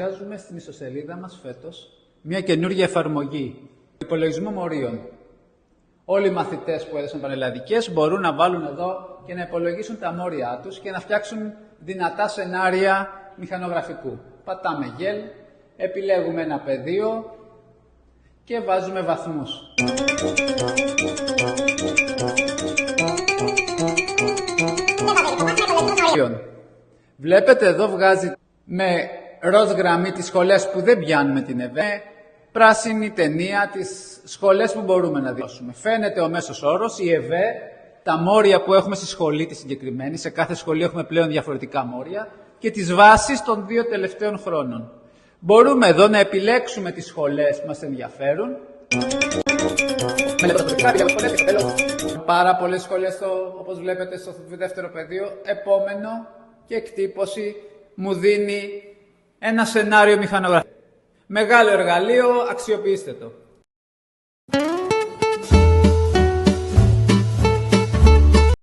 Βγάζουμε στην ιστοσελίδα μας φέτος μια καινούργια εφαρμογή υπολογισμού μορίων. Όλοι οι μαθητές που έδωσαν πανελλαδικές μπορούν να βάλουν εδώ και να υπολογίσουν τα μόρια τους και να φτιάξουν δυνατά σενάρια μηχανογραφικού. Πατάμε γελ, επιλέγουμε ένα πεδίο και βάζουμε βαθμούς. Βλέπετε εδώ βγάζει με ροζ γραμμή τις σχολές που δεν πιάνουμε την ΕΒΕ, πράσινη ταινία τις σχολές που μπορούμε να δώσουμε. Φαίνεται ο μέσος όρος, η ΕΒΕ, τα μόρια που έχουμε στη σχολή τη συγκεκριμένη, σε κάθε σχολή έχουμε πλέον διαφορετικά μόρια, και τις βάσεις των 2 τελευταίων χρόνων. Μπορούμε εδώ να επιλέξουμε τις σχολές που μας ενδιαφέρουν. Πάρα πολλές σχολές, όπως βλέπετε στο δεύτερο πεδίο. Επόμενο και εκτύπωση μου δίνει ένα σενάριο μηχανογραφικό. Μεγάλο εργαλείο, αξιοποιήστε το.